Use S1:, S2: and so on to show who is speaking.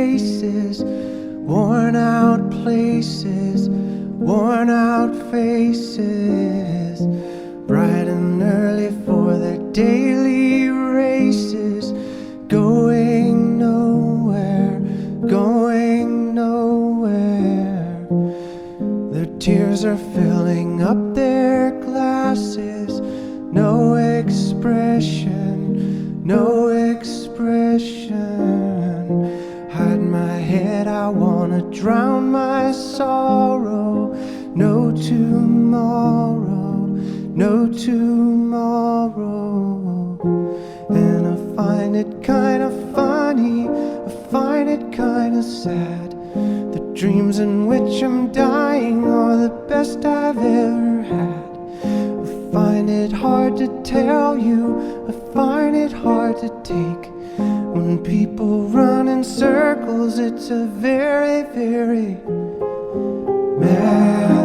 S1: faces, worn out places, worn out faces, bright and early for their daily races, going nowhere, going nowhere. Their tears are filling up their glasses, no expression, no expression. Hide my head, I wanna drown my sorrow. No tomorrow, no tomorrow. And I find it kinda funny, I find it kinda sad. The dreams in which I'm dying are the best I've ever had. I find it hard to tell you, I find it hard to take. When people run in circles, it's a very, very mad